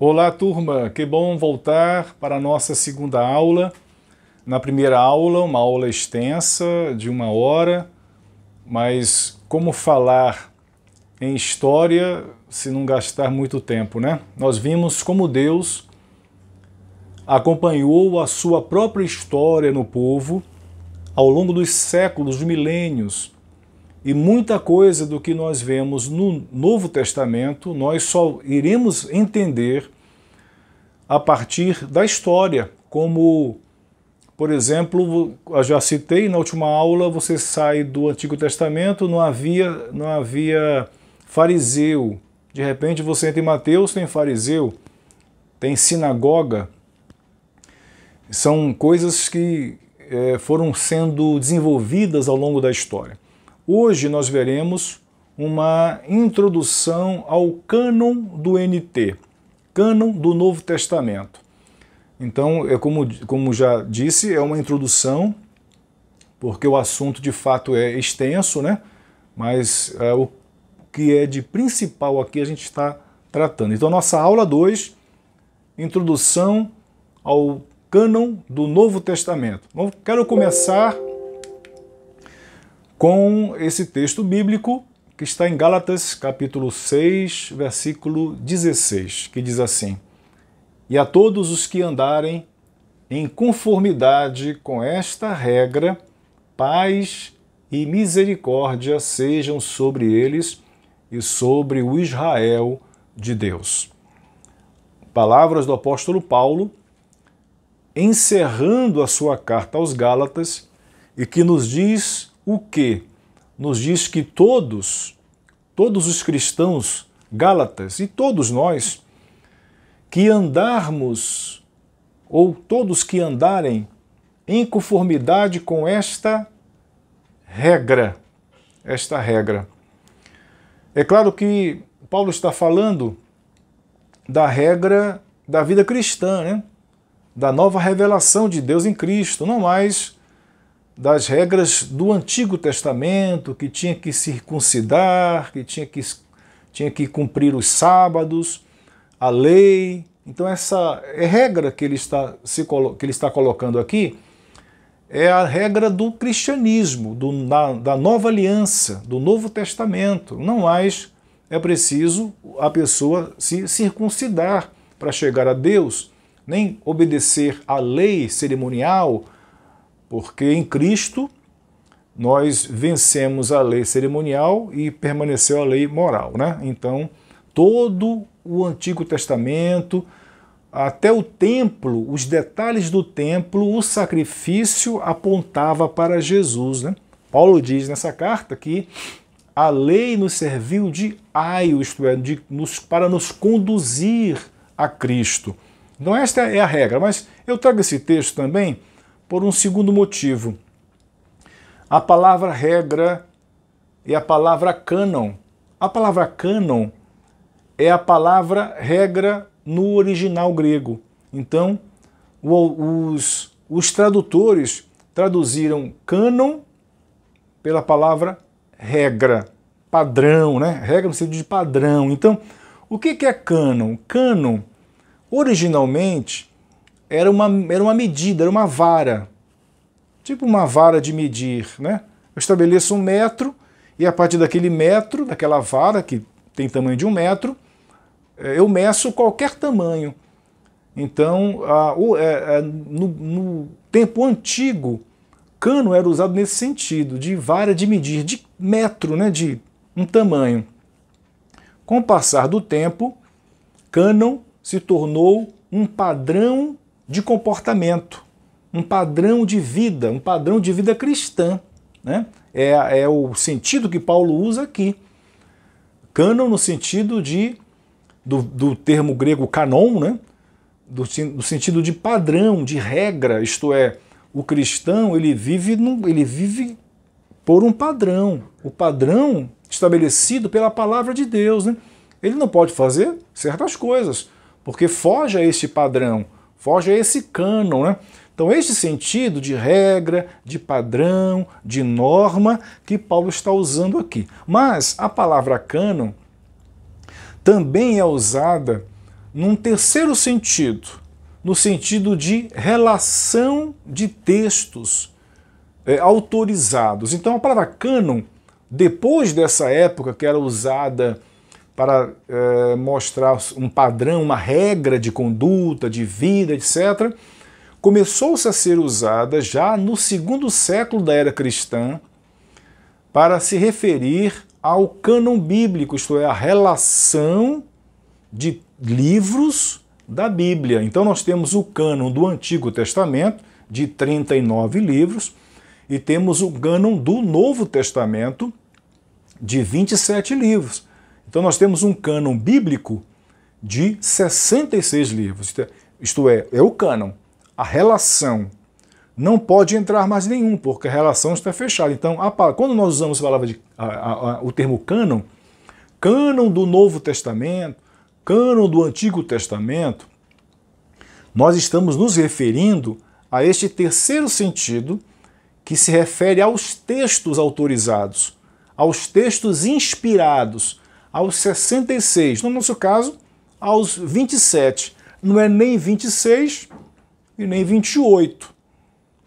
Olá, turma! Que bom voltar para a nossa segunda aula. Na primeira aula, uma aula extensa, de 1 hora, mas como falar em história se não gastar muito tempo, né? Nós vimos como Deus acompanhou a sua própria história no povo ao longo dos séculos, dos milênios, e muita coisa do que nós vemos no Novo Testamento nós só iremos entender a partir da história, como, por exemplo, eu já citei na última aula, você sai do Antigo Testamento, não havia fariseu. De repente você entra em Mateus, tem fariseu, tem sinagoga. São coisas que foram sendo desenvolvidas ao longo da história. Hoje nós veremos uma introdução ao cânon do NT, cânon do Novo Testamento. Então, como já disse, é uma introdução, porque o assunto de fato é extenso, né? Mas o que é de principal aqui a gente está tratando. Então, nossa aula 2, introdução ao cânon do Novo Testamento. Eu quero começar com esse texto bíblico que está em Gálatas, capítulo 6, versículo 16, que diz assim: E a todos os que andarem em conformidade com esta regra, paz e misericórdia sejam sobre eles e sobre o Israel de Deus. Palavras do apóstolo Paulo, encerrando a sua carta aos Gálatas, e que nos diz o quê? Nos diz que todos os cristãos gálatas e todos nós que andarmos, ou todos que andarem em conformidade com esta regra. É claro que Paulo está falando da regra da vida cristã, né? Da nova revelação de Deus em Cristo, não mais das regras do Antigo Testamento, que tinha que circuncidar, que tinha que cumprir os sábados, a lei. Então essa regra que ele está colocando aqui é a regra do cristianismo, da nova aliança, do Novo Testamento. Não mais é preciso a pessoa se circuncidar para chegar a Deus, nem obedecer à lei cerimonial, porque em Cristo nós vencemos a lei cerimonial e permaneceu a lei moral, né? Então, todo o Antigo Testamento, até o templo, os detalhes do templo, o sacrifício apontava para Jesus, né? Paulo diz nessa carta que a lei nos serviu de aio, isto é, para nos conduzir a Cristo. Então esta é a regra, mas eu trago esse texto também por um segundo motivo. A palavra regra e a palavra cânon. A palavra cânon é a palavra regra no original grego. Então, os tradutores traduziram cânon pela palavra regra, padrão, né? Regra no sentido de padrão. Então, o que é cânon? Cânon, originalmente, era uma medida, era uma vara, tipo uma vara de medir, né? Eu estabeleço 1 metro e a partir daquele metro, daquela vara que tem tamanho de 1 metro, eu meço qualquer tamanho. Então, no tempo antigo, cano era usado nesse sentido, de vara de medir, de metro, né? De um tamanho. Com o passar do tempo, cânon se tornou um padrão de comportamento, um padrão de vida cristã, né? É o sentido que Paulo usa aqui. Cânon no sentido do termo grego canon, né? Do sentido de padrão, de regra, isto é, o cristão ele vive por um padrão, o padrão estabelecido pela palavra de Deus, né? Ele não pode fazer certas coisas, porque foge a este padrão, foge a esse cânon, né? Então, este sentido de regra, de padrão, de norma que Paulo está usando aqui. Mas a palavra cânon também é usada num terceiro sentido, no sentido de relação de textos autorizados. Então a palavra cânon, depois dessa época que era usada para mostrar um padrão, uma regra de conduta, de vida, etc., começou-se a ser usada já no segundo século da era cristã para se referir ao cânon bíblico, isto é, a relação de livros da Bíblia. Então nós temos o cânon do Antigo Testamento, de 39 livros, e temos o cânon do Novo Testamento, de 27 livros. Então nós temos um cânon bíblico de 66 livros. Isto é o cânon. A relação. Não pode entrar mais nenhum, porque a relação está fechada. Então, quando nós usamos a palavra o termo cânon, cânon do Novo Testamento, cânon do Antigo Testamento, nós estamos nos referindo a este terceiro sentido que se refere aos textos autorizados, aos textos inspirados, aos 66, no nosso caso, aos 27. Não é nem 26 e nem 28.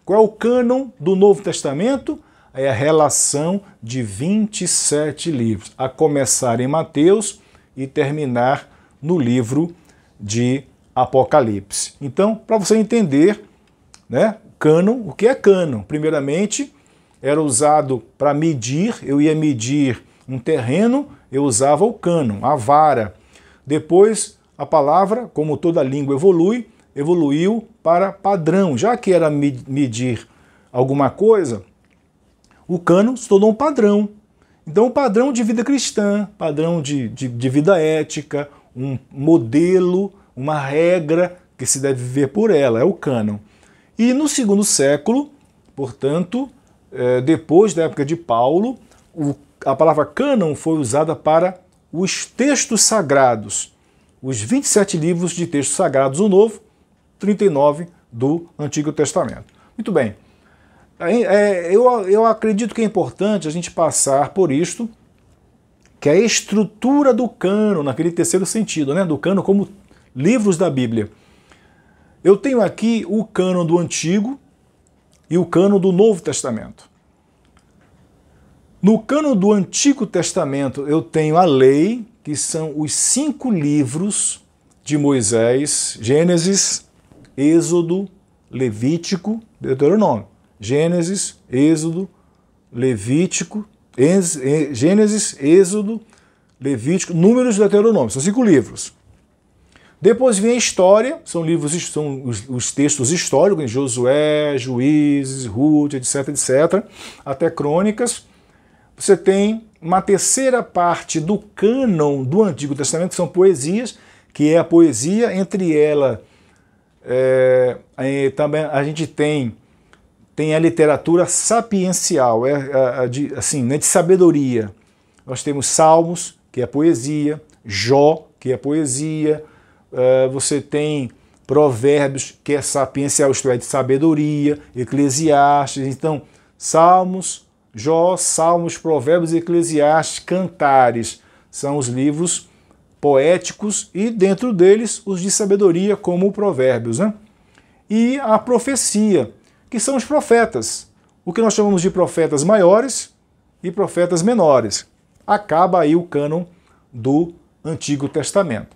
Qual é o cânon do Novo Testamento? É a relação de 27 livros, a começar em Mateus e terminar no livro de Apocalipse. Então, para você entender, né, cânon, o que é cânon? Primeiramente, era usado para medir, eu ia medir um terreno, eu usava o cânon, a vara. Depois, a palavra, como toda língua evoluiu para padrão. Já que era medir alguma coisa, o cânon se tornou um padrão. Então, um padrão de vida cristã, padrão de vida ética, um modelo, uma regra que se deve viver por ela, é o cânon. E no segundo século, portanto, depois da época de Paulo, a palavra cânon foi usada para os textos sagrados, os 27 livros de textos sagrados do Novo, 39 do Antigo Testamento. Muito bem. Eu acredito que é importante a gente passar por isto, que é a estrutura do cânon, naquele terceiro sentido, né, do cânon como livros da Bíblia. Eu tenho aqui o cânon do Antigo e o cânon do Novo Testamento. No cânon do Antigo Testamento eu tenho a lei, que são os 5 livros de Moisés, Gênesis, Êxodo, Levítico, Deuteronômio. Gênesis, Êxodo, Levítico, Gênesis, Êxodo, Levítico, Números e Deuteronômio. São 5 livros. Depois vem a história, são os textos históricos, Josué, Juízes, Ruth, etc, etc, até Crônicas. Você tem uma terceira parte do cânon do Antigo Testamento, que são poesias, que é a poesia, entre ela também a gente tem a literatura sapiencial, de sabedoria. Nós temos Salmos, que é poesia, Jó, que é poesia, você tem Provérbios, que é sapiencial, isto é, de sabedoria, Eclesiastes. Então, Salmos, Jó, Salmos, Provérbios, Eclesiastes, Cantares, são os livros poéticos e dentro deles os de sabedoria, como Provérbios, né? E a profecia, que são os profetas, o que nós chamamos de profetas maiores e profetas menores. Acaba aí o cânon do Antigo Testamento.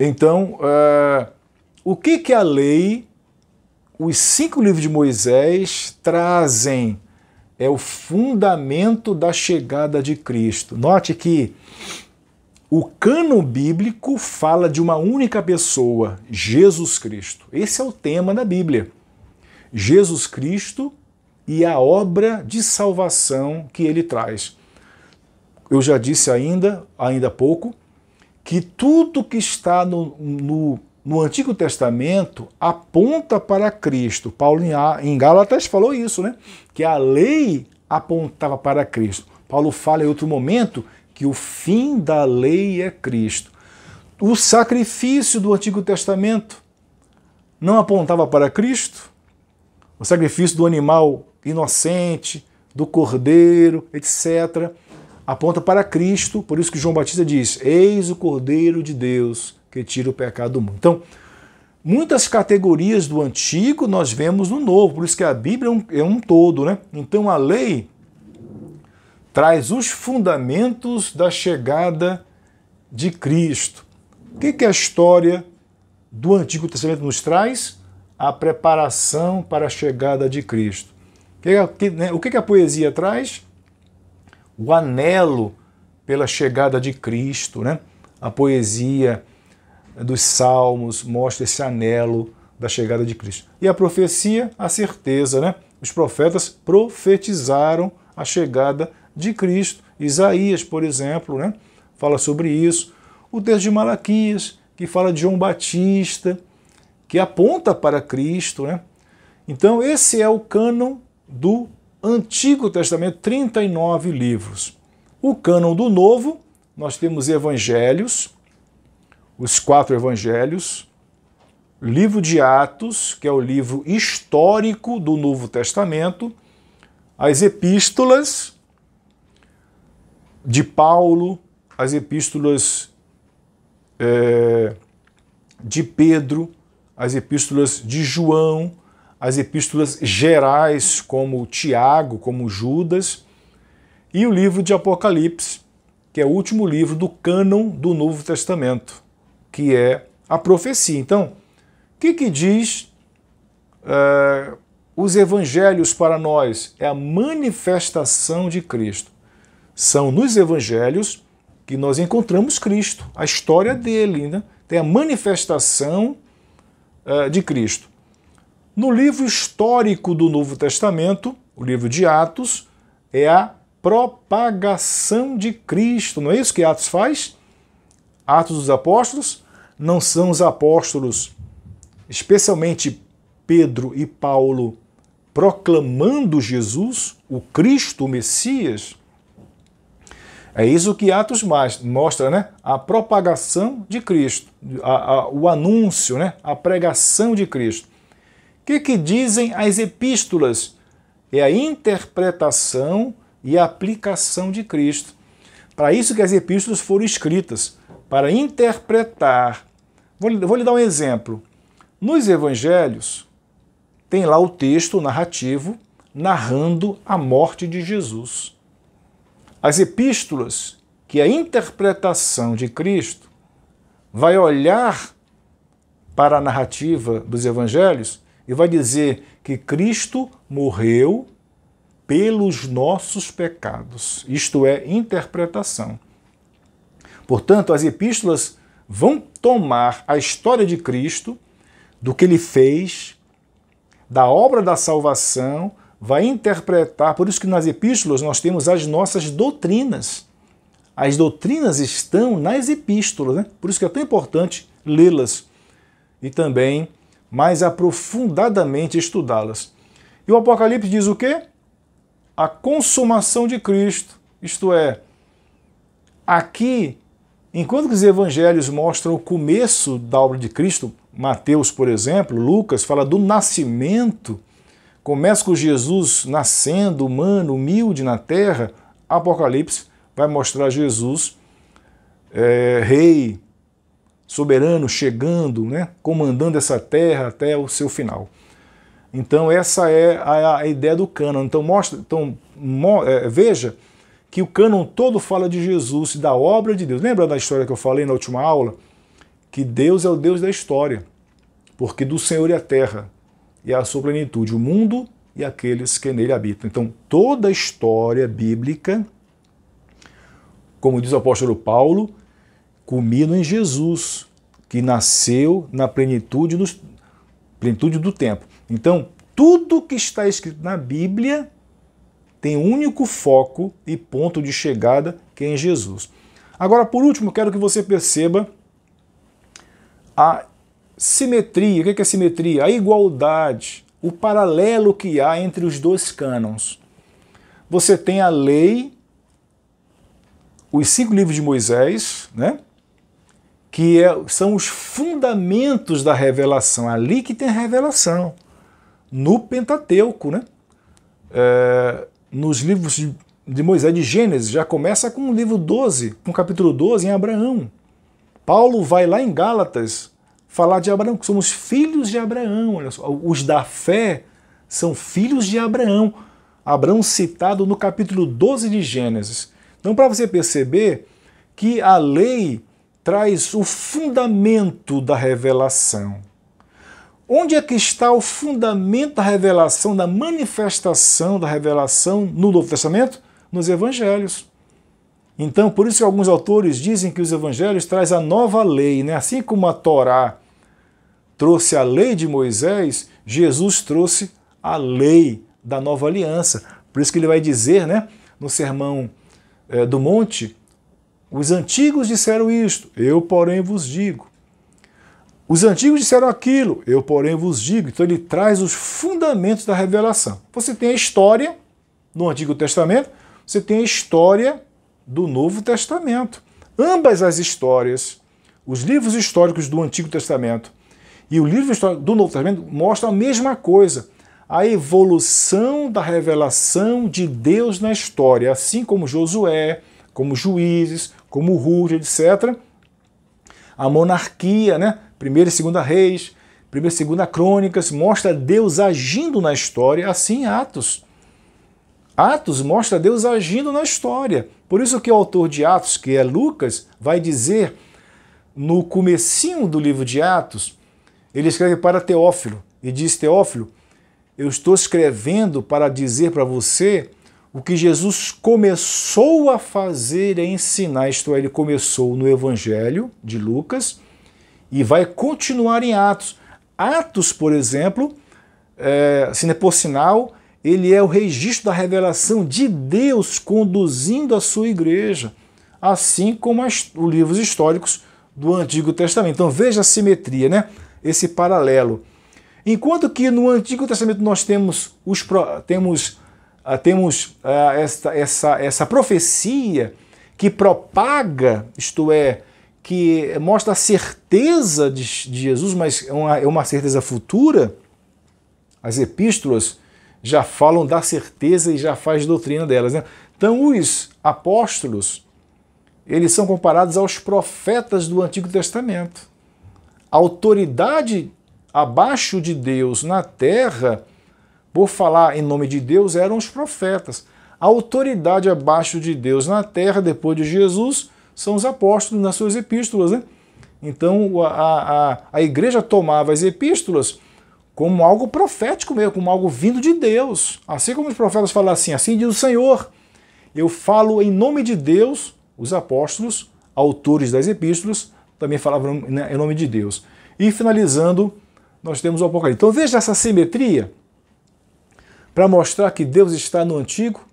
Então, o que a lei, os 5 livros de Moisés trazem? É o fundamento da chegada de Cristo. Note que o cânon bíblico fala de uma única pessoa, Jesus Cristo. Esse é o tema da Bíblia. Jesus Cristo e a obra de salvação que ele traz. Eu já disse ainda há pouco, que tudo que está no Antigo Testamento aponta para Cristo. Paulo em Gálatas falou isso, né? Que a lei apontava para Cristo. Paulo fala em outro momento que o fim da lei é Cristo. O sacrifício do Antigo Testamento não apontava para Cristo? O sacrifício do animal inocente, do cordeiro, etc. aponta para Cristo, por isso que João Batista diz: eis o Cordeiro de Deus que tira o pecado do mundo. Então, muitas categorias do Antigo nós vemos no Novo, por isso que a Bíblia é um todo, né? Então a lei traz os fundamentos da chegada de Cristo. O que a história do Antigo Testamento nos traz? A preparação para a chegada de Cristo. O que a poesia traz? O anelo pela chegada de Cristo, né? A poesia dos Salmos mostra esse anelo da chegada de Cristo. E a profecia, a certeza, né? Os profetas profetizaram a chegada de Cristo. Isaías, por exemplo, né? Fala sobre isso. O texto de Malaquias, que fala de João Batista, que aponta para Cristo, né? Então esse é o cânon do Antigo Testamento, 39 livros. O cânon do Novo, nós temos evangelhos, os 4 evangelhos, livro de Atos, que é o livro histórico do Novo Testamento, as epístolas de Paulo, as epístolas de Pedro, as epístolas de João, as epístolas gerais, como Tiago, como Judas, e o livro de Apocalipse, que é o último livro do cânon do Novo Testamento, que é a profecia. Então, o que diz os evangelhos para nós? É a manifestação de Cristo. São nos evangelhos que nós encontramos Cristo, a história dele, né? Tem a manifestação de Cristo. No livro histórico do Novo Testamento, o livro de Atos, é a propagação de Cristo. Não é isso que Atos faz? Atos dos Apóstolos não são os apóstolos, especialmente Pedro e Paulo, proclamando Jesus, o Cristo, o Messias? É isso que Atos mostra, né? A propagação de Cristo, o anúncio, né? A pregação de Cristo. O que dizem as epístolas? É a interpretação e a aplicação de Cristo. Para isso que as epístolas foram escritas, para interpretar. Vou lhe dar um exemplo. Nos evangelhos, tem lá o texto narrativo narrando a morte de Jesus. As epístolas, que é a interpretação de Cristo, vai olhar para a narrativa dos evangelhos e vai dizer que Cristo morreu pelos nossos pecados. Isto é interpretação. Portanto, as epístolas vão tomar a história de Cristo, do que ele fez, da obra da salvação, vai interpretar. Por isso que nas epístolas nós temos as nossas doutrinas. As doutrinas estão nas epístolas, né? Por isso que é tão importante lê-las e também mais aprofundadamente estudá-las. E o Apocalipse diz o quê? A consumação de Cristo. Isto é, aqui, enquanto que os evangelhos mostram o começo da obra de Cristo, Mateus, por exemplo, Lucas fala do nascimento, começa com Jesus nascendo, humano, humilde na terra, Apocalipse vai mostrar Jesus rei, soberano, chegando, né, comandando essa terra até o seu final. Então essa é a ideia do cânon. Então, veja que o cânon todo fala de Jesus e da obra de Deus. Lembra da história que eu falei na última aula? Que Deus é o Deus da história, porque do Senhor é a terra e a sua plenitude, o mundo e aqueles que nele habitam. Então toda a história bíblica, como diz o apóstolo Paulo, culmina em Jesus, que nasceu na plenitude do tempo. Então, tudo que está escrito na Bíblia tem um único foco e ponto de chegada, que é em Jesus. Agora, por último, quero que você perceba a simetria. O que é simetria? A igualdade, o paralelo que há entre os dois cânons. Você tem a lei, os 5 livros de Moisés, né? Que são os fundamentos da revelação, ali que tem a revelação, no Pentateuco, né? Nos livros de Moisés, de Gênesis, já começa com o livro 12, com o capítulo 12 em Abraão. Paulo vai lá em Gálatas falar de Abraão, que somos filhos de Abraão. Olha só, os da fé são filhos de Abraão. Abraão citado no capítulo 12 de Gênesis. Então, para você perceber que a lei traz o fundamento da revelação. Onde é que está o fundamento da revelação, da manifestação da revelação no Novo Testamento? Nos Evangelhos. Então, por isso que alguns autores dizem que os Evangelhos trazem a nova lei, né? Assim como a Torá trouxe a lei de Moisés, Jesus trouxe a lei da nova aliança. Por isso que ele vai dizer, né, no Sermão do Monte, os antigos disseram isto, eu porém vos digo. Os antigos disseram aquilo, eu porém vos digo. Então ele traz os fundamentos da revelação. Você tem a história no Antigo Testamento, você tem a história do Novo Testamento. Ambas as histórias, os livros históricos do Antigo Testamento e o livro histórico do Novo Testamento mostram a mesma coisa. A evolução da revelação de Deus na história, assim como Josué, como Juízes, como Ruth, etc. A monarquia, né? 1ª e 2ª Reis, 1ª e 2ª Crônicas, mostra Deus agindo na história, assim Atos. Atos mostra Deus agindo na história. Por isso que o autor de Atos, que é Lucas, vai dizer no comecinho do livro de Atos, ele escreve para Teófilo e diz, Teófilo, eu estou escrevendo para dizer para você o que Jesus começou a fazer e ensinar, isto é, ele começou no Evangelho de Lucas e vai continuar em Atos. Atos, por exemplo, por sinal, ele é o registro da revelação de Deus conduzindo a sua igreja, assim como os livros históricos do Antigo Testamento. Então veja a simetria, né? Esse paralelo. Enquanto que no Antigo Testamento nós temos essa profecia que propaga, isto é, que mostra a certeza de Jesus, mas é uma certeza futura. As epístolas já falam da certeza e já faz doutrina delas, né? Então os apóstolos, eles são comparados aos profetas do Antigo Testamento. A autoridade abaixo de Deus na terra, por falar em nome de Deus, eram os profetas. A autoridade abaixo de Deus na terra, depois de Jesus, são os apóstolos nas suas epístolas, né? Então a igreja tomava as epístolas como algo profético mesmo, como algo vindo de Deus. Assim como os profetas falam assim diz o Senhor. Eu falo em nome de Deus, os apóstolos, autores das epístolas, também falavam em nome de Deus. E finalizando, nós temos o Apocalipse. Então veja essa simetria para mostrar que Deus está no Antigo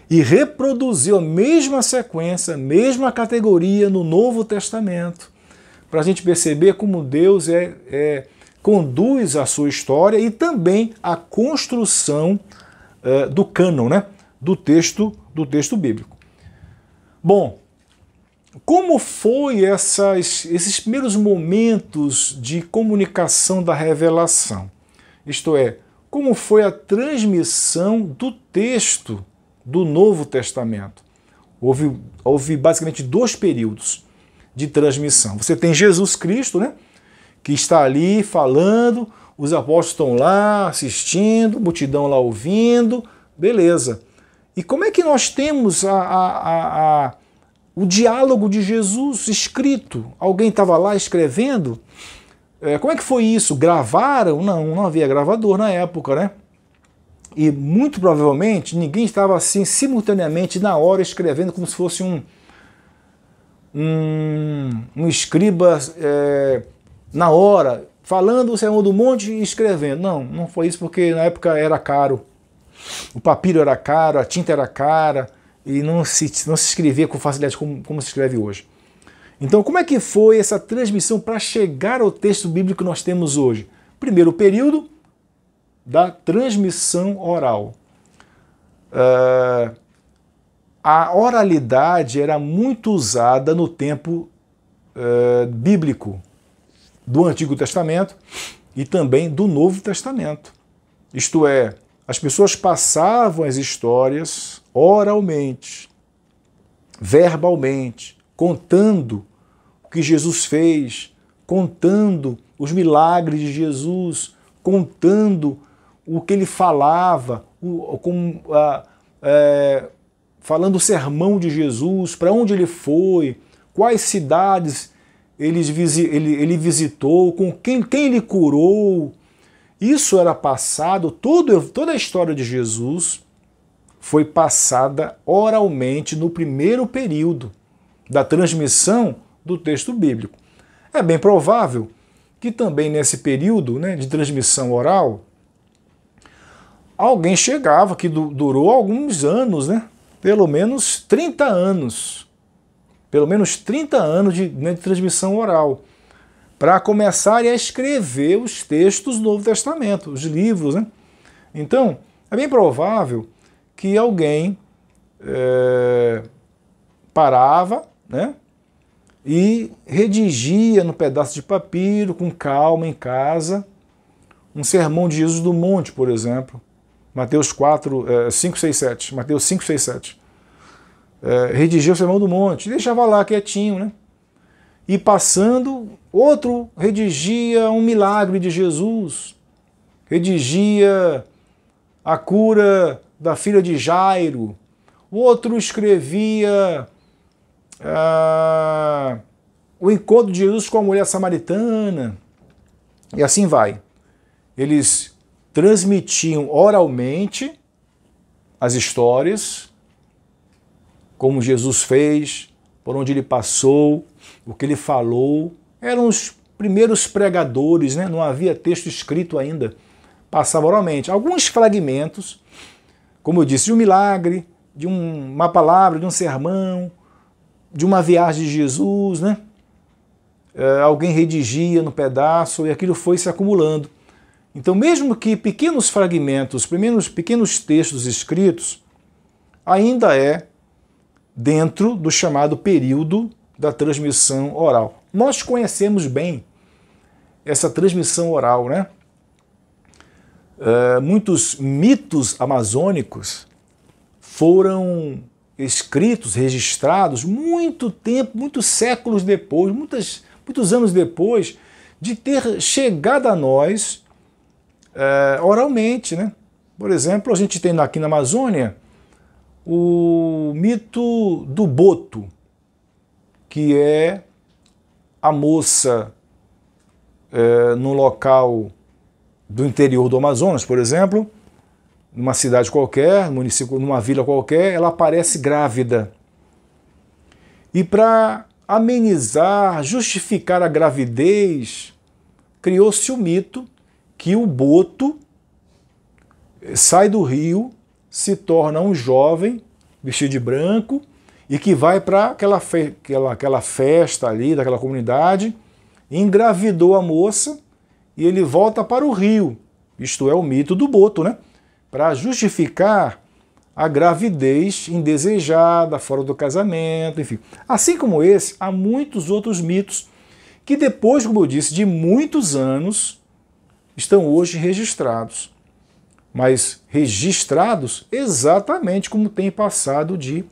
e reproduziu a mesma sequência, a mesma categoria no Novo Testamento, para a gente perceber como Deus conduz a sua história e também a construção do cânon, né? do texto bíblico. Bom, como foi esses primeiros momentos de comunicação da revelação? Isto é, como foi a transmissão do texto do Novo Testamento? Houve basicamente 2 períodos de transmissão. Você tem Jesus Cristo, né, que está ali falando, os apóstolos estão lá assistindo, multidão lá ouvindo, beleza. E como é que nós temos o diálogo de Jesus escrito? Alguém estava lá escrevendo? Como é que foi isso? Gravaram? Não havia gravador na época, né? E muito provavelmente ninguém estava assim simultaneamente na hora escrevendo como se fosse um escriba na hora, falando o Sermão do Monte e escrevendo. Não foi isso, porque na época era caro. O papiro era caro, a tinta era cara e não se escrevia com facilidade como se escreve hoje. Então, como é que foi essa transmissão para chegar ao texto bíblico que nós temos hoje? Primeiro período da transmissão oral. A oralidade era muito usada no tempo bíblico do Antigo Testamento e também do Novo Testamento. Isto é, as pessoas passavam as histórias oralmente, verbalmente, contando o que Jesus fez, contando os milagres de Jesus, contando o que ele falava, falando o sermão de Jesus, para onde ele foi, quais cidades ele visitou, com quem ele curou. Isso era passado, toda a história de Jesus foi passada oralmente no primeiro período da transmissão do texto bíblico. É bem provável que também nesse período, né, de transmissão oral, alguém chegava, que durou alguns anos, né, pelo menos 30 anos. Pelo menos 30 anos de transmissão oral, para começarem a escrever os textos do Novo Testamento, os livros, né? Então, é bem provável que alguém parava, né, e redigia no pedaço de papiro, com calma, em casa, um sermão de Jesus do Monte, por exemplo, Mateus 5, 6, 7. Mateus 5, 6, 7. Redigia o Sermão do Monte, deixava lá quietinho, né? E passando, outro redigia um milagre de Jesus, redigia a cura da filha de Jairo, outro escrevia o encontro de Jesus com a mulher samaritana, e assim vai. Eles transmitiam oralmente as histórias, como Jesus fez, por onde ele passou, o que ele falou. Eram os primeiros pregadores, né? Não havia texto escrito ainda, passava oralmente. Alguns fragmentos, como eu disse, de um milagre, de uma palavra, de um sermão, de uma viagem de Jesus, né? Alguém redigia no pedaço e aquilo foi se acumulando. Então, mesmo que pequenos fragmentos, pequenos textos escritos, ainda é dentro do chamado período da transmissão oral. Nós conhecemos bem essa transmissão oral, né? Muitos mitos amazônicos foram escritos, registrados muito tempo, muitos séculos depois, muitos anos depois de ter chegado a nós oralmente, né? Por exemplo, a gente tem aqui na Amazônia o mito do boto, que é a moça num local do interior do Amazonas, por exemplo, numa cidade qualquer, município, numa vila qualquer, ela aparece grávida. E para amenizar, justificar a gravidez, criou-se o mito que o boto sai do rio, se torna um jovem, vestido de branco, e que vai para aquela festa ali, daquela comunidade, engravidou a moça, e ele volta para o rio. Isto é o mito do boto, né? Para justificar a gravidez indesejada, fora do casamento, enfim. Assim como esse, há muitos outros mitos que depois, como eu disse, de muitos anos, estão hoje registrados. Mas registrados exatamente como tem passado de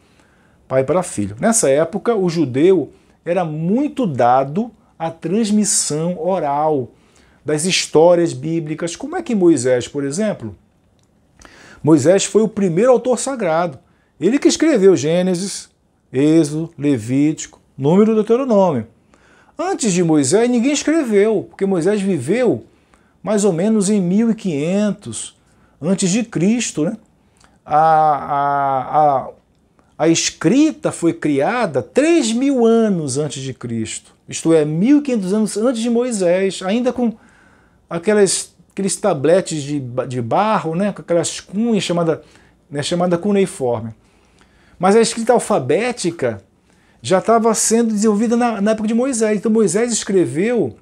pai para filho. Nessa época, o judeu era muito dado à transmissão oral das histórias bíblicas. Como é que Moisés, por exemplo? Moisés foi o primeiro autor sagrado. Ele que escreveu Gênesis, Êxodo, Levítico, Número e Deuteronômio. Antes de Moisés, ninguém escreveu, porque Moisés viveu mais ou menos em 1500 antes de Cristo, né? A escrita foi criada 3.000 anos antes de Cristo. Isto é, 1.500 anos antes de Moisés, ainda com aqueles tabletes de barro, né? Com aquelas cunhas chamada cuneiforme. Mas a escrita alfabética já estava sendo desenvolvida na época de Moisés. Então Moisés escreveu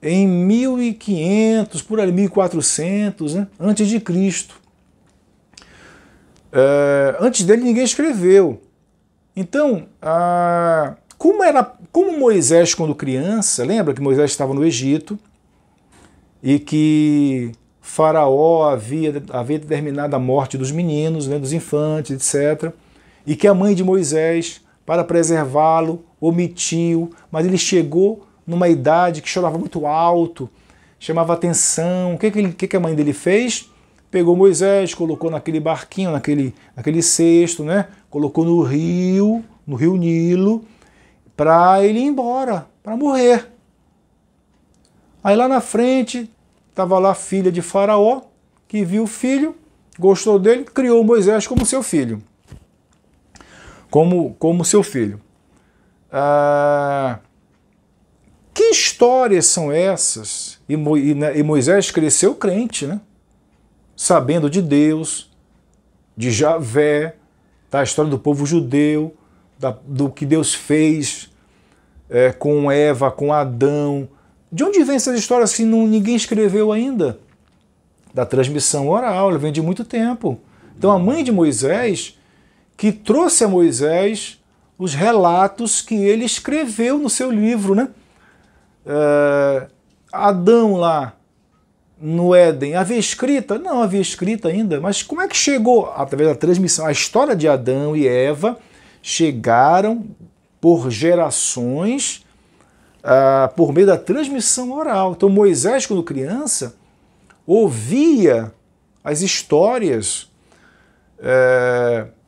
em 1500, por ali, 1400, né, antes de Cristo. Antes dele ninguém escreveu. Então, como Moisés, quando criança, lembra que Moisés estava no Egito e que Faraó havia determinado a morte dos meninos, né, dos infantes, etc. E que a mãe de Moisés, para preservá-lo, omitiu, mas ele chegou numa idade que chorava muito alto, chamava atenção. O que a mãe dele fez? Pegou Moisés, colocou naquele barquinho, naquele cesto, né? Colocou no rio Nilo, para ele ir embora, para morrer. Aí lá na frente, estava lá a filha de Faraó, que viu o filho, gostou dele, criou Moisés como seu filho. Como seu filho. Que histórias são essas? E Moisés cresceu crente, né? Sabendo de Deus, de Javé, da história do povo judeu, do que Deus fez com Eva, com Adão. De onde vem essas histórias se ninguém escreveu ainda? Da transmissão oral, ela vem de muito tempo. Então a mãe de Moisés, que trouxe a Moisés os relatos que ele escreveu no seu livro, né? Adão lá no Éden, havia escrita? Não havia escrita ainda, mas como é que chegou? Através da transmissão. A história de Adão e Eva chegaram por gerações, por meio da transmissão oral. Então Moisés, quando criança, ouvia as histórias,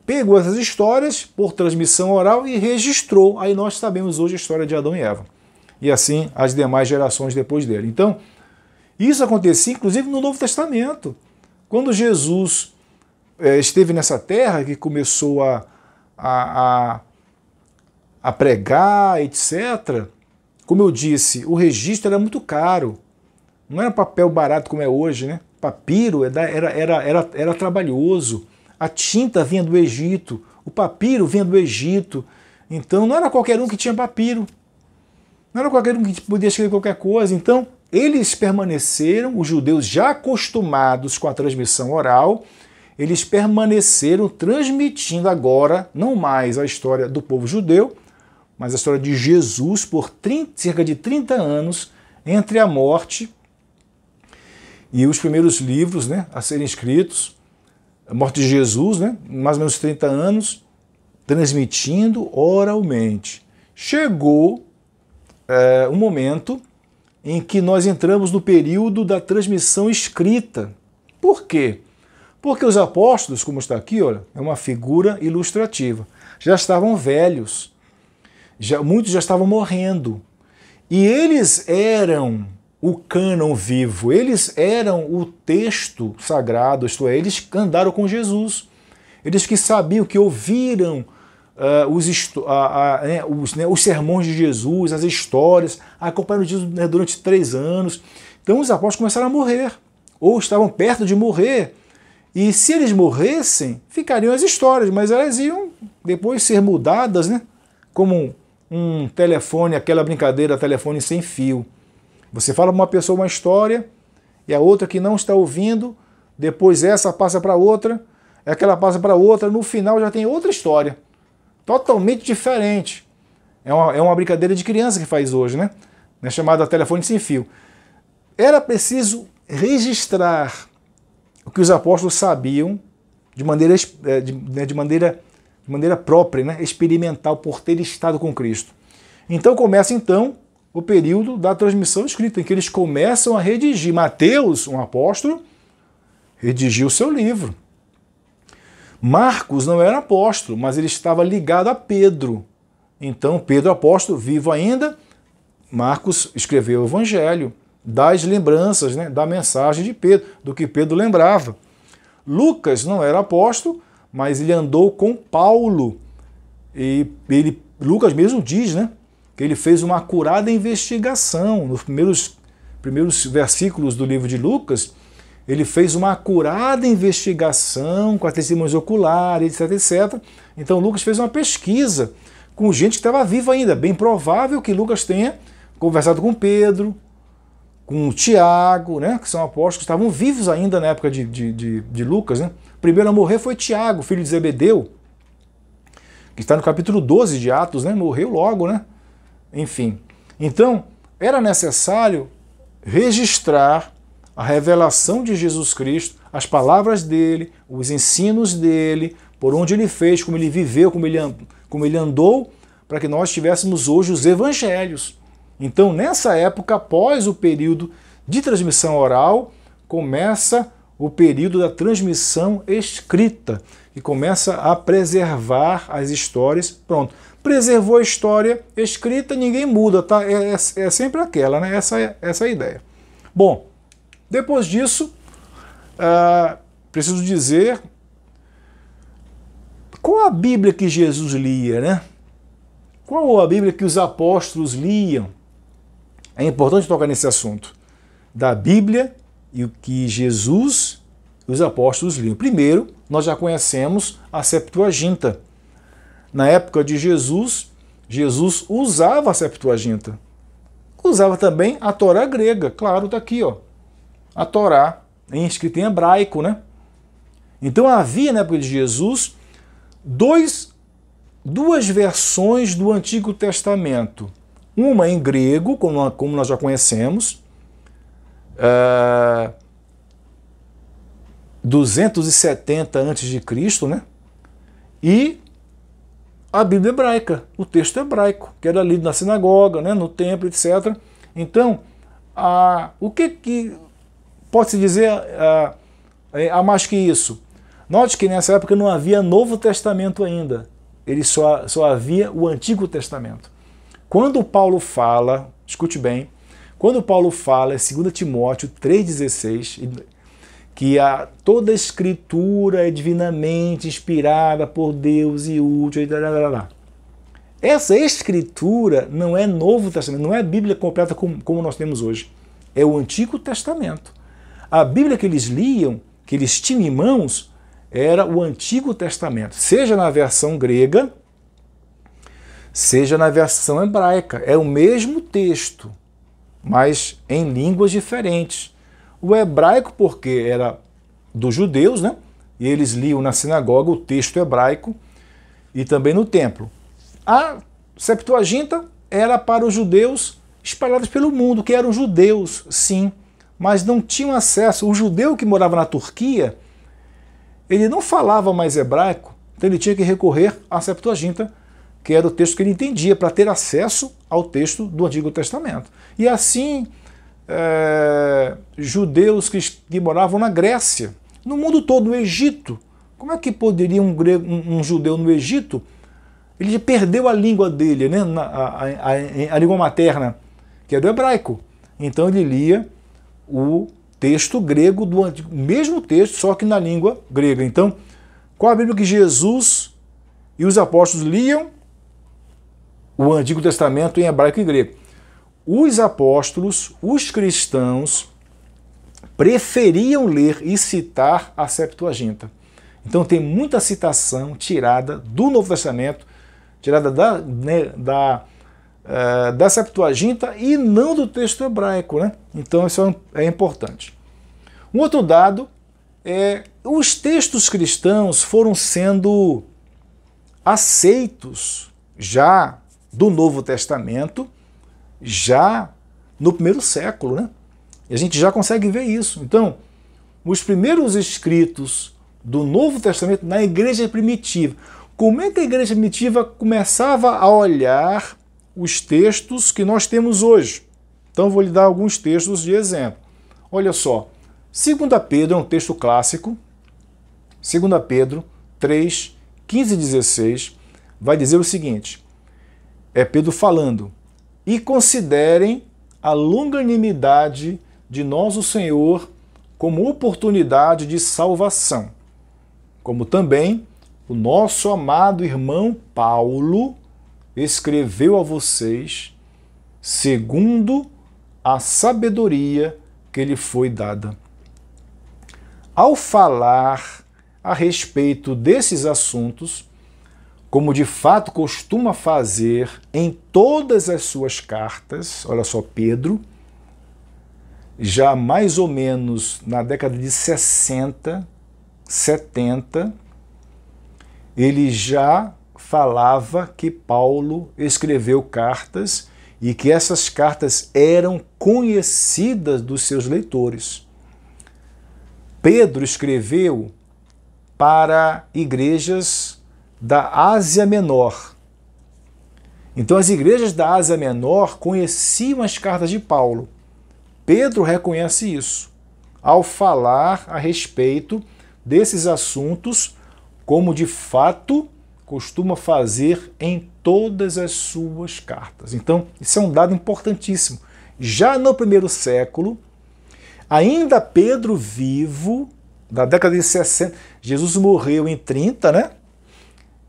pegou essas histórias por transmissão oral e registrou. Aí nós sabemos hoje a história de Adão e Eva. E assim as demais gerações depois dele. Então, isso acontecia inclusive no Novo Testamento. Quando Jesus esteve nessa terra, que começou a pregar, etc., como eu disse, o registro era muito caro. Não era papel barato como é hoje, né? Papiro era trabalhoso. A tinta vinha do Egito, o papiro vinha do Egito. Então não era qualquer um que tinha papiro. Não era qualquer um que podia escrever qualquer coisa. Então eles permaneceram, os judeus já acostumados com a transmissão oral, eles permaneceram transmitindo agora, não mais a história do povo judeu, mas a história de Jesus por cerca de 30 anos, entre a morte e os primeiros livros, né, a serem escritos, a morte de Jesus, né, mais ou menos 30 anos, transmitindo oralmente. Chegou um momento em que nós entramos no período da transmissão escrita. Por quê? Porque os apóstolos, como está aqui, olha, é uma figura ilustrativa, já estavam velhos, muitos já estavam morrendo, e eles eram o cânon vivo, eles eram o texto sagrado, isto é, eles andaram com Jesus, eles que sabiam, que ouviram os sermões de Jesus, as histórias, acompanharam Jesus durante 3 anos. Então os apóstolos começaram a morrer, ou estavam perto de morrer, e se eles morressem, ficariam as histórias, mas elas iam depois ser mudadas, né? Como um telefone, aquela brincadeira, telefone sem fio. Você fala para uma pessoa uma história, e a outra que não está ouvindo, depois essa passa para outra, aquela passa para outra, no final já tem outra história. Totalmente diferente. É uma brincadeira de criança que faz hoje, né? É chamada telefone sem fio. Era preciso registrar o que os apóstolos sabiam de maneira própria, né? Experimental, por ter estado com Cristo. Então começa o período da transmissão escrita, em que eles começam a redigir. Mateus, um apóstolo, redigiu o seu livro. Marcos não era apóstolo, mas ele estava ligado a Pedro. Então, Pedro, apóstolo, vivo ainda, Marcos escreveu o Evangelho, das lembranças, né, da mensagem de Pedro, do que Pedro lembrava. Lucas não era apóstolo, mas ele andou com Paulo. E Lucas mesmo diz, né, que ele fez uma acurada investigação. Nos primeiros versículos do livro de Lucas, ele fez uma acurada investigação com as testemunhas oculares, etc, etc. Então Lucas fez uma pesquisa com gente que estava viva ainda. Bem provável que Lucas tenha conversado com Pedro, com Tiago, né, que são apóstolos que estavam vivos ainda na época de Lucas. Né? O primeiro a morrer foi Tiago, filho de Zebedeu, que está no capítulo 12 de Atos, né? Morreu logo, né? Enfim. Então, era necessário registrar a revelação de Jesus Cristo, as palavras dele, os ensinos dele, por onde ele fez, como ele viveu, como ele andou, para que nós tivéssemos hoje os evangelhos. Então, nessa época, após o período de transmissão oral, começa o período da transmissão escrita, que começa a preservar as histórias. Pronto, preservou a história escrita, ninguém muda, tá? É sempre aquela, né? Essa é a ideia. Bom, depois disso, preciso dizer qual a Bíblia que Jesus lia, né? Qual a Bíblia que os apóstolos liam? É importante tocar nesse assunto da Bíblia e o que Jesus e os apóstolos liam. Primeiro, nós já conhecemos a Septuaginta. Na época de Jesus, Jesus usava a Septuaginta. Usava também a Torá grega, claro, está aqui, ó. A Torá, escrita em hebraico, né? Então havia, na época de Jesus, duas versões do Antigo Testamento. Uma em grego, como nós já conhecemos, 270 a.C., né? E a Bíblia hebraica, o texto hebraico, que era lido na sinagoga, né, no templo, etc. Então, o que pode-se dizer a mais que isso? Note que nessa época não havia Novo Testamento ainda, ele só havia o Antigo Testamento. Quando Paulo fala, escute bem, quando Paulo fala em 2 Timóteo 3,16, que toda a escritura é divinamente inspirada por Deus e útil, essa escritura não é Novo Testamento, não é a Bíblia completa como nós temos hoje, é o Antigo Testamento. A Bíblia que eles liam, que eles tinham em mãos, era o Antigo Testamento, seja na versão grega, seja na versão hebraica. É o mesmo texto, mas em línguas diferentes. O hebraico, porque era dos judeus, né? E eles liam na sinagoga o texto hebraico e também no templo. A Septuaginta era para os judeus espalhados pelo mundo, que eram judeus, sim, mas não tinham acesso. O judeu que morava na Turquia, ele não falava mais hebraico, então ele tinha que recorrer à Septuaginta, que era o texto que ele entendia, para ter acesso ao texto do Antigo Testamento. E assim, judeus que moravam na Grécia, no mundo todo, no Egito. Como é que poderia um judeu no Egito? Ele perdeu a língua dele, né? A língua materna, que era o hebraico. Então ele lia o texto grego, o mesmo texto, só que na língua grega. Então, qual a Bíblia que Jesus e os apóstolos liam? O Antigo Testamento em hebraico e grego. Os apóstolos, os cristãos, preferiam ler e citar a Septuaginta. Então tem muita citação tirada do Novo Testamento, tirada da Septuaginta e não do texto hebraico, né? Então isso é importante. Um outro dado é os textos cristãos foram sendo aceitos já do Novo Testamento, já no primeiro século, né? E a gente já consegue ver isso. Então, os primeiros escritos do Novo Testamento na igreja primitiva. Como é que a igreja primitiva começava a olhar os textos que nós temos hoje? Então, vou lhe dar alguns textos de exemplo. Olha só, 2 Pedro é um texto clássico. 2 Pedro 3, 15 e 16 vai dizer o seguinte. É Pedro falando. E considerem a longanimidade de nosso Senhor como oportunidade de salvação, como também o nosso amado irmão Paulo escreveu a vocês segundo a sabedoria que lhe foi dada. Ao falar a respeito desses assuntos, como de fato costuma fazer em todas as suas cartas, olha só, Pedro, já mais ou menos na década de 60, 70, ele já falava que Paulo escreveu cartas e que essas cartas eram conhecidas dos seus leitores. Pedro escreveu para igrejas da Ásia Menor. Então as igrejas da Ásia Menor conheciam as cartas de Paulo. Pedro reconhece isso ao falar a respeito desses assuntos, como de fato costuma fazer em todas as suas cartas. Então, isso é um dado importantíssimo. Já no primeiro século, ainda Pedro vivo, da década de 60, Jesus morreu em 30, né?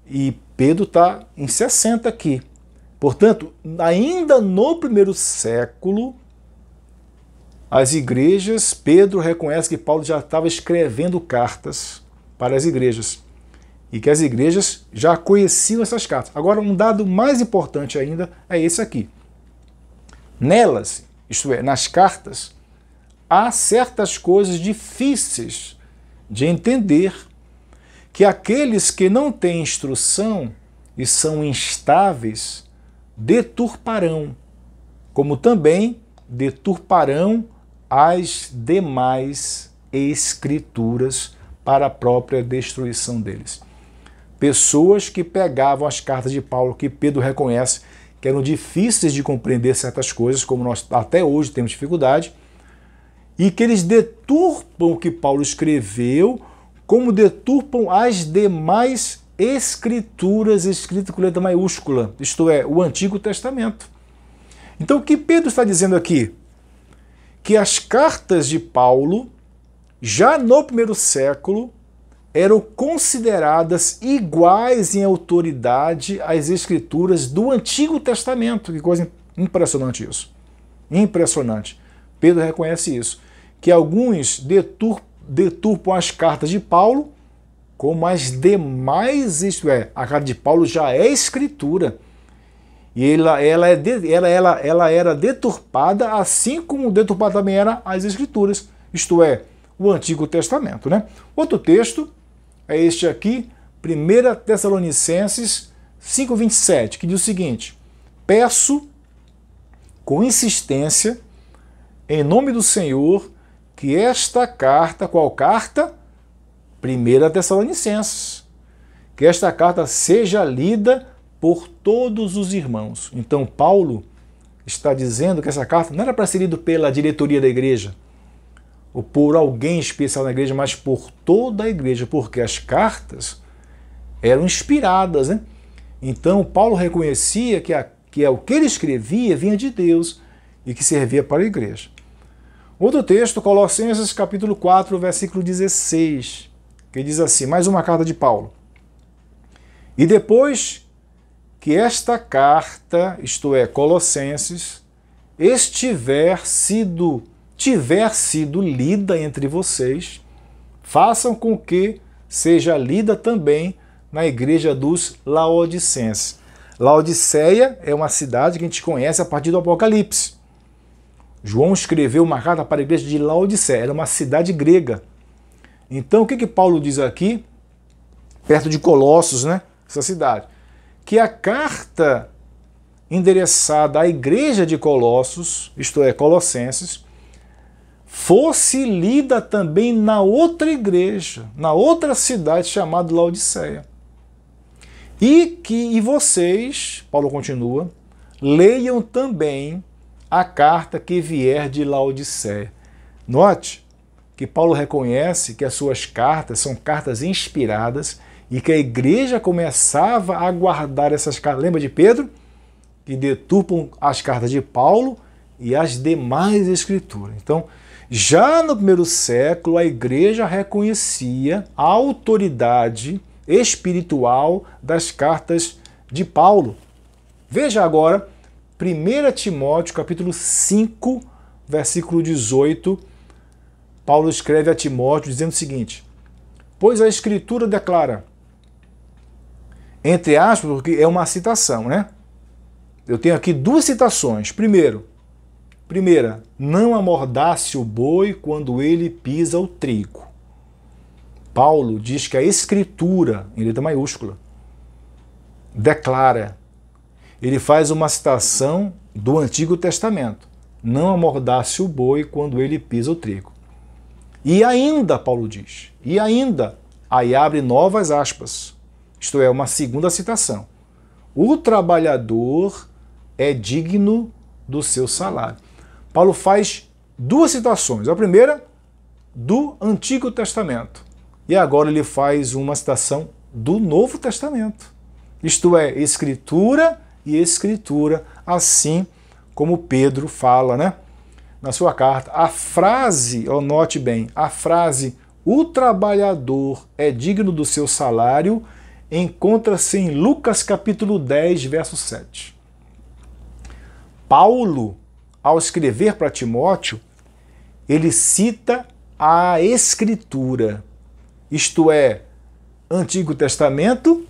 E Pedro está em 60 aqui. Portanto, ainda no primeiro século, as igrejas, Pedro reconhece que Paulo já estava escrevendo cartas para as igrejas e que as igrejas já conheciam essas cartas. Agora, um dado mais importante ainda é esse aqui. Nelas, isto é, nas cartas, há certas coisas difíceis de entender que aqueles que não têm instrução e são instáveis deturparão, como também deturparão as demais escrituras para a própria destruição deles. Pessoas que pegavam as cartas de Paulo, que Pedro reconhece que eram difíceis de compreender certas coisas, como nós até hoje temos dificuldade, e que eles deturpam o que Paulo escreveu, como deturpam as demais escrituras escritas com letra maiúscula, isto é, o Antigo Testamento. Então o que Pedro está dizendo aqui? Que as cartas de Paulo, já no primeiro século, eram consideradas iguais em autoridade às escrituras do Antigo Testamento. Que coisa impressionante isso. Impressionante. Pedro reconhece isso. Que alguns deturpam as cartas de Paulo, como as demais, isto é, a carta de Paulo já é escritura. E ela era deturpada, assim como deturpada também era as escrituras, isto é, o Antigo Testamento, né? Outro texto é este aqui, 1 Tessalonicenses 5,27, que diz o seguinte: peço com insistência, em nome do Senhor, que esta carta, qual carta? 1 Tessalonicenses. Que esta carta seja lida por todos os irmãos. Então Paulo está dizendo que essa carta não era para ser lida pela diretoria da igreja, ou por alguém especial na igreja, mas por toda a igreja, porque as cartas eram inspiradas, né? Então Paulo reconhecia que o que ele escrevia vinha de Deus e que servia para a igreja. Outro texto, Colossenses capítulo 4, versículo 16, que diz assim, mais uma carta de Paulo. E depois que esta carta, isto é, Colossenses, tiver sido lida entre vocês, façam com que seja lida também na igreja dos Laodicenses. Laodiceia é uma cidade que a gente conhece a partir do Apocalipse. João escreveu uma carta para a igreja de Laodiceia, era uma cidade grega. Então o que Paulo diz aqui, perto de Colossos, né, essa cidade? Que a carta endereçada à igreja de Colossos, isto é, Colossenses, fosse lida também na outra igreja, na outra cidade chamada Laodiceia. E vocês, Paulo continua, leiam também a carta que vier de Laodiceia. Note que Paulo reconhece que as suas cartas são cartas inspiradas e que a igreja começava a guardar essas cartas. Lembra de Pedro? Que deturpam as cartas de Paulo e as demais escrituras. Então, já no primeiro século, a igreja reconhecia a autoridade espiritual das cartas de Paulo. Veja agora, 1 Timóteo, capítulo 5, versículo 18, Paulo escreve a Timóteo dizendo o seguinte: pois a Escritura declara, entre aspas, porque é uma citação, né? Eu tenho aqui duas citações. Primeira, não amordace o boi quando ele pisa o trigo. Paulo diz que a Escritura, em letra maiúscula, declara. Ele faz uma citação do Antigo Testamento. Não amordace o boi quando ele pisa o trigo. E ainda, Paulo diz, e ainda, aí abre novas aspas, isto é, uma segunda citação. O trabalhador é digno do seu salário. Paulo faz duas citações. A primeira, do Antigo Testamento. E agora ele faz uma citação do Novo Testamento. Isto é, Escritura e Escritura, assim como Pedro fala, né? Na sua carta. A frase, note bem, a frase o trabalhador é digno do seu salário encontra-se em Lucas capítulo 10, verso 7. Paulo, ao escrever para Timóteo, ele cita a Escritura, isto é, Antigo Testamento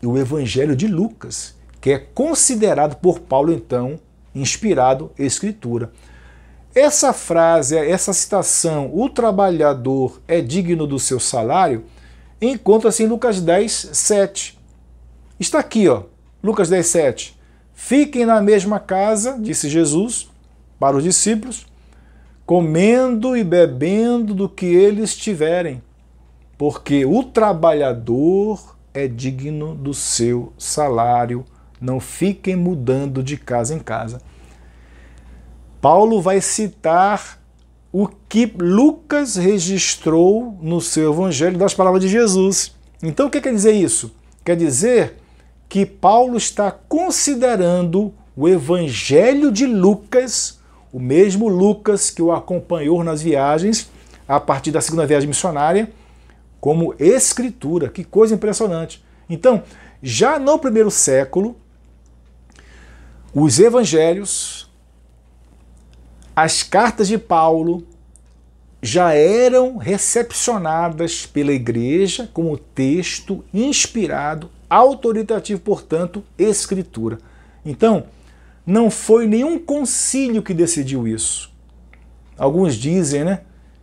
e o Evangelho de Lucas, que é considerado por Paulo, então, inspirado Escritura. Essa frase, essa citação, o trabalhador é digno do seu salário, encontra-se em Lucas 10, 7. Está aqui, Lucas 10, 7. Fiquem na mesma casa, disse Jesus para os discípulos, comendo e bebendo do que eles tiverem, porque o trabalhador é digno do seu salário. Não fiquem mudando de casa em casa. Paulo vai citar o que Lucas registrou no seu evangelho das palavras de Jesus. Então o que quer dizer isso? Quer dizer que Paulo está considerando o evangelho de Lucas, o mesmo Lucas que o acompanhou nas viagens, a partir da segunda viagem missionária, como Escritura. Que coisa impressionante. Então, já no primeiro século, os evangelhos, as cartas de Paulo já eram recepcionadas pela igreja como texto inspirado, autoritativo, portanto, Escritura. Então, não foi nenhum concílio que decidiu isso. Alguns dizem, né,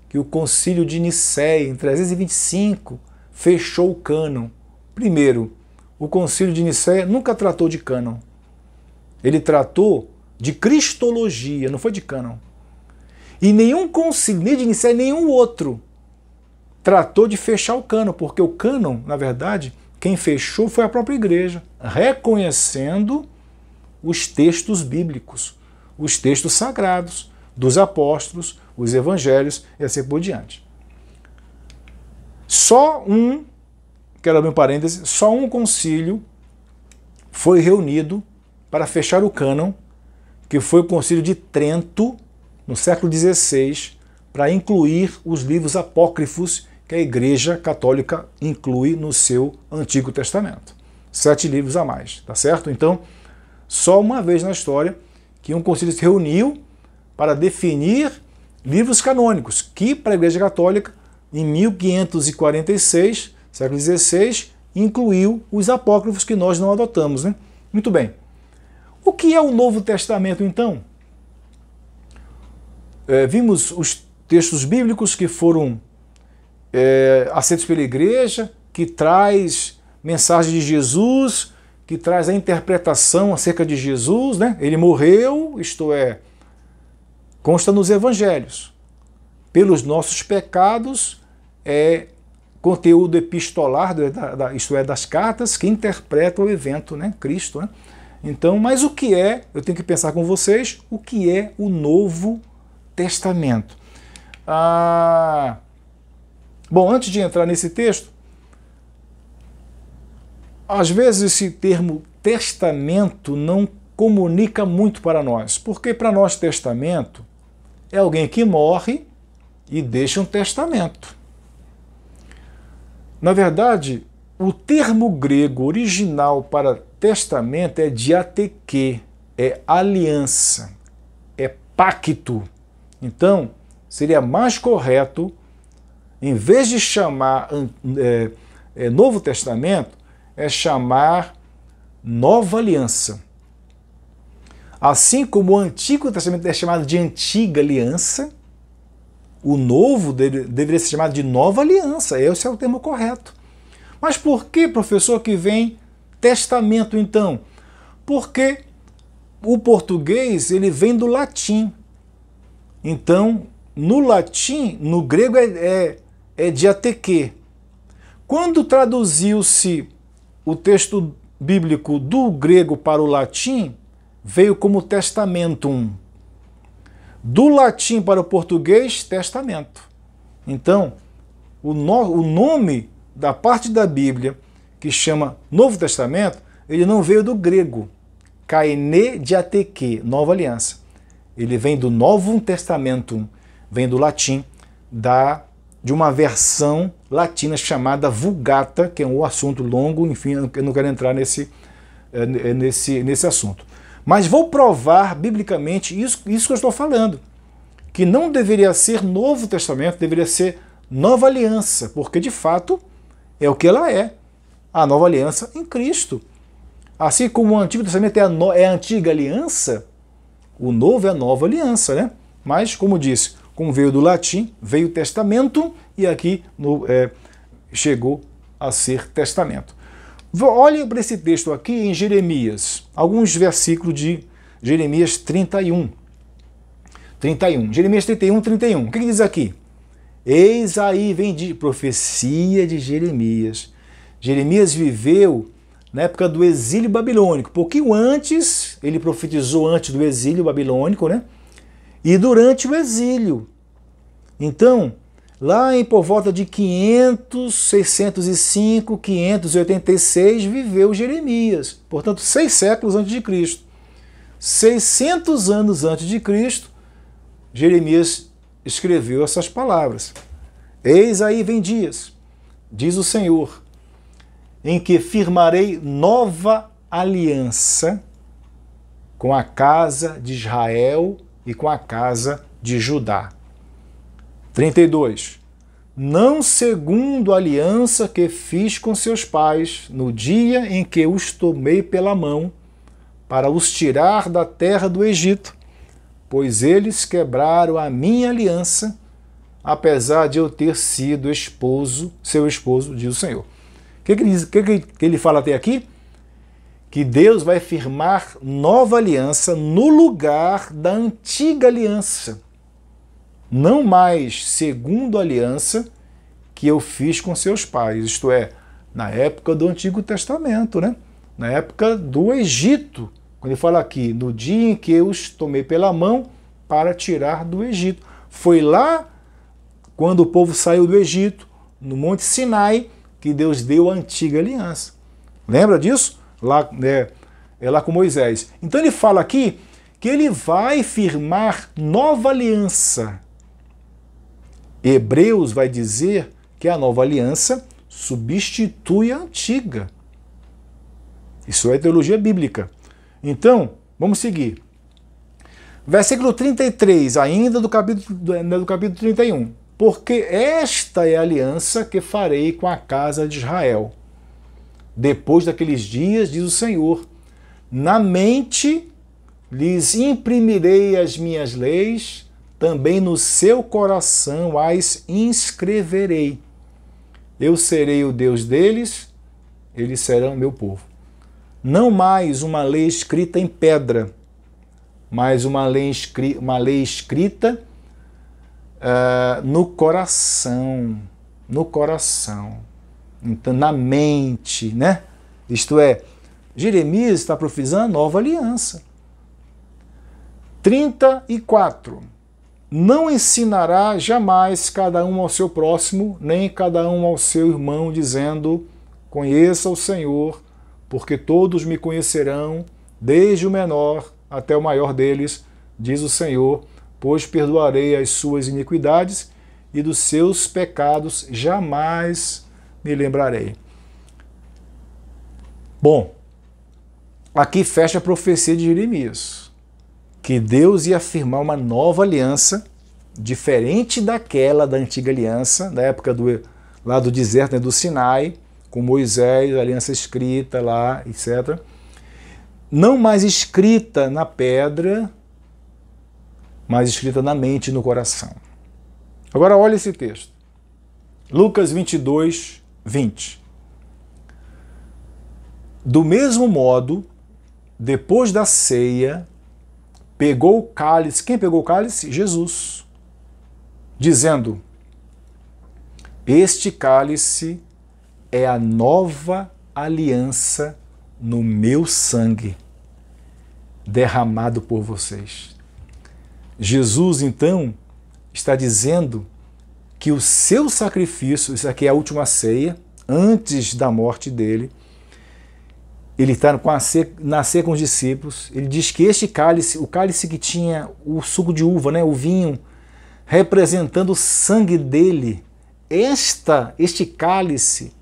que o concílio de Nicéia, em 325, fechou o cânon. Primeiro, o concílio de Nicéia nunca tratou de cânon. Ele tratou de cristologia, não foi de cânon. E nenhum concílio, nem de Nicéia, nenhum outro, tratou de fechar o cânon, porque o cânon, na verdade, quem fechou foi a própria igreja, reconhecendo os textos bíblicos, os textos sagrados dos apóstolos, os evangelhos e assim por diante. Quero abrir um parêntese, só um concílio foi reunido para fechar o cânon, que foi o concílio de Trento, no século XVI, para incluir os livros apócrifos que a Igreja Católica inclui no seu Antigo Testamento. 7 livros a mais, tá certo? Então, só uma vez na história que um concílio se reuniu para definir livros canônicos, que para a Igreja Católica, em 1546, século XVI, incluiu os apócrifos que nós não adotamos, né? Muito bem. O que é o Novo Testamento, então? Vimos os textos bíblicos que foram aceitos pela igreja, que traz mensagem de Jesus, que traz a interpretação acerca de Jesus, né? Ele morreu, isto é, consta nos evangelhos. Pelos nossos pecados, conteúdo epistolar, isto é, das cartas, que interpretam o evento, né? Cristo, né? Então, mas o que é, eu tenho que pensar com vocês, o que é o Novo Testamento? Bom, antes de entrar nesse texto, às vezes esse termo testamento não comunica muito para nós, porque para nós testamento é alguém que morre e deixa um testamento. Na verdade, o termo grego original para testamento é diateque, é aliança, é pacto. Então, seria mais correto, em vez de chamar Novo Testamento, chamar Nova Aliança. Assim como o Antigo Testamento é chamado de Antiga Aliança, o Novo deveria ser chamado de Nova Aliança. Esse é o termo correto. Mas por que, professor, que vem testamento, então? Porque o português ele vem do latim. Então, no latim, no grego é diateque. Quando traduziu-se o texto bíblico do grego para o latim, veio como testamentum. Do latim para o português, testamento. Então, o nome da parte da Bíblia que chama Novo Testamento, ele não veio do grego, kaine diateque, Nova Aliança. Ele vem do Novum Testamentum, vem do latim, de uma versão latina chamada Vulgata, que é um assunto longo, enfim, eu não quero entrar nesse assunto. Mas vou provar biblicamente isso que eu estou falando, que não deveria ser Novo Testamento, deveria ser Nova Aliança, porque de fato é o que ela é, a Nova Aliança em Cristo. Assim como o Antigo Testamento é a Antiga Aliança, o Novo é a Nova Aliança, né? Mas, como disse, como veio do latim, veio testamento e aqui chegou a ser testamento. Olhe para esse texto aqui em Jeremias, alguns versículos de Jeremias 31. Jeremias 31, 31. O que diz aqui? Eis aí vem de profecia de Jeremias. Jeremias viveu na época do exílio babilônico. Pouquinho antes, ele profetizou antes do exílio babilônico, né? E durante o exílio. Então, lá por volta de 500, 605, 586, viveu Jeremias. Portanto, 6 séculos antes de Cristo. 600 anos antes de Cristo, Jeremias escreveu essas palavras. Eis aí vem dias, diz o Senhor, em que firmarei nova aliança com a casa de Israel e com a casa de Judá. 32. Não segundo a aliança que fiz com seus pais no dia em que os tomei pela mão para os tirar da terra do Egito, pois eles quebraram a minha aliança, apesar de eu ter sido seu esposo, diz o Senhor. O que ele fala até aqui? Que Deus vai firmar nova aliança no lugar da antiga aliança. Não mais segundo a aliança que eu fiz com seus pais, isto é, na época do Antigo Testamento, né? Na época do Egito. Quando ele fala aqui, no dia em que eu os tomei pela mão para tirar do Egito. Foi lá, quando o povo saiu do Egito, no Monte Sinai, que Deus deu a antiga aliança. Lembra disso? Lá, lá com Moisés. Então ele fala aqui que ele vai firmar nova aliança. Hebreus vai dizer que a nova aliança substitui a antiga. Isso é teologia bíblica. Então, vamos seguir. Versículo 33, ainda do capítulo 31. Porque esta é a aliança que farei com a casa de Israel. Depois daqueles dias, diz o Senhor, na mente lhes imprimirei as minhas leis, também no seu coração as inscreverei. Eu serei o Deus deles, eles serão meu povo. Não mais uma lei escrita em pedra, mas uma lei escrita no coração. No coração. Então, na mente, né? Isto é, Jeremias está profetizando a nova aliança. 34. Não ensinará jamais cada um ao seu próximo, nem cada um ao seu irmão, dizendo, conheça o Senhor, porque todos me conhecerão, desde o menor até o maior deles, diz o Senhor, pois perdoarei as suas iniquidades e dos seus pecados jamais me lembrarei. Bom, aqui fecha a profecia de Jeremias, que Deus ia firmar uma nova aliança, diferente daquela da antiga aliança, da época lá do deserto, né, do Sinai, com Moisés, a aliança escrita lá, etc. Não mais escrita na pedra, mas escrita na mente e no coração. Agora olha esse texto. Lucas 22, 20. Do mesmo modo, depois da ceia, pegou o cálice. Quem pegou o cálice? Jesus. dizendo: este cálice é a nova aliança no meu sangue, derramado por vocês. Jesus, então, está dizendo que o seu sacrifício, isso aqui é a última ceia, antes da morte dele, ele está na ceia com os discípulos, ele diz que este cálice, o cálice que tinha o suco de uva, né, o vinho, representando o sangue dele, este cálice,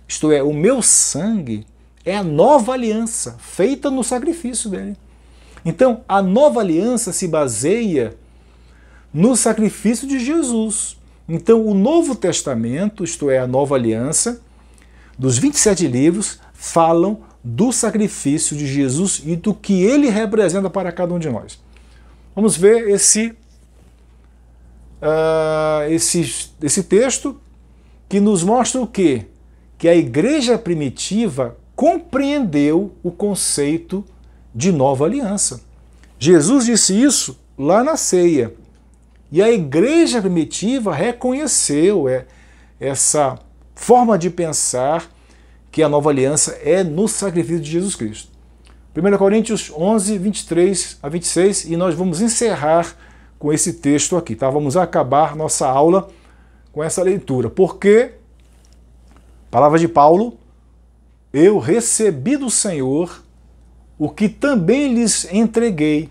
isto é, o meu sangue, é a nova aliança, feita no sacrifício dele. Então, a nova aliança se baseia no sacrifício de Jesus. Então, o Novo Testamento, isto é, a nova aliança, dos 27 livros, falam do sacrifício de Jesus e do que ele representa para cada um de nós. Vamos ver esse texto que nos mostra o quê? Que a igreja primitiva compreendeu o conceito de nova aliança. Jesus disse isso lá na ceia. E a igreja primitiva reconheceu essa forma de pensar que a nova aliança é no sacrifício de Jesus Cristo. 1 Coríntios 11, 23 a 26, e nós vamos encerrar com esse texto aqui, tá? Vamos acabar nossa aula com essa leitura, porque, palavra de Paulo, eu recebi do Senhor o que também lhes entreguei,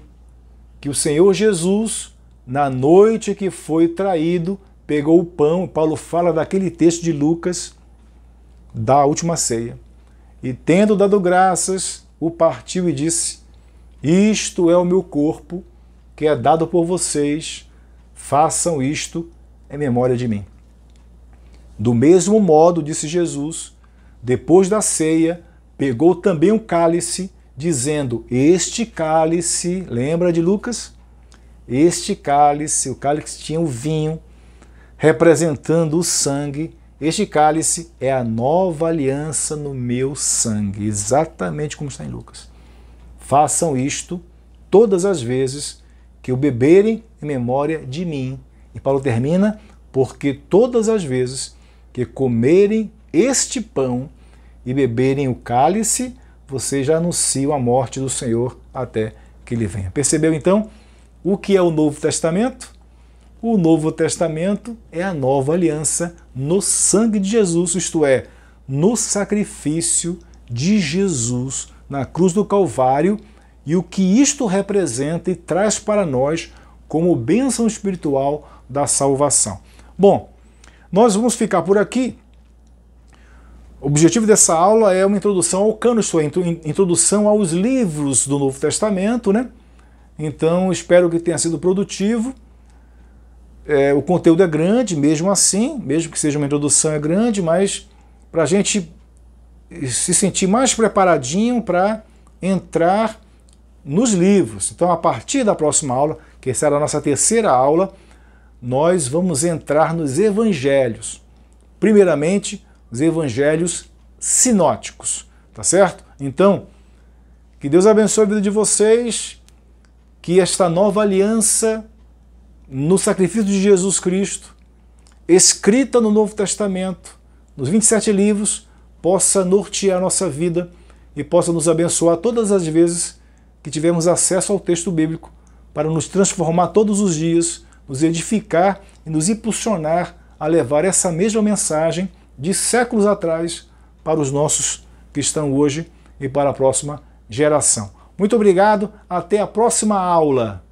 que o Senhor Jesus, na noite que foi traído, pegou o pão. Paulo fala daquele texto de Lucas, da última ceia, e tendo dado graças, o partiu e disse: isto é o meu corpo, que é dado por vocês, façam isto em memória de mim. Do mesmo modo, disse Jesus, depois da ceia, pegou também um cálice, dizendo: este cálice, lembra de Lucas? Este cálice, o cálice tinha o vinho, representando o sangue. Este cálice é a nova aliança no meu sangue, exatamente como está em Lucas. Façam isto todas as vezes que o beberem em memória de mim. E Paulo termina: porque todas as vezes que comerem este pão e beberem o cálice, vocês já anunciam a morte do Senhor até que ele venha. Percebeu então o que é o Novo Testamento? O Novo Testamento é a nova aliança no sangue de Jesus, isto é, no sacrifício de Jesus na cruz do Calvário, e o que isto representa e traz para nós como bênção espiritual da salvação. Bom, nós vamos ficar por aqui. O objetivo dessa aula é uma introdução ao cânon, isto é, introdução aos livros do Novo Testamento, né? Então, espero que tenha sido produtivo. O conteúdo é grande, mesmo assim, mesmo que seja uma introdução é grande, mas para a gente se sentir mais preparadinho para entrar nos livros. Então, a partir da próxima aula, que será a nossa terceira aula, nós vamos entrar nos evangelhos. Primeiramente, os evangelhos sinóticos, tá certo? Então, que Deus abençoe a vida de vocês, que esta nova aliança no sacrifício de Jesus Cristo, escrita no Novo Testamento, nos 27 livros, possa nortear a nossa vida e possa nos abençoar todas as vezes que tivermos acesso ao texto bíblico, para nos transformar todos os dias, nos edificar e nos impulsionar a levar essa mesma mensagem de séculos atrás para os nossos que estão hoje e para a próxima geração. Muito obrigado, até a próxima aula.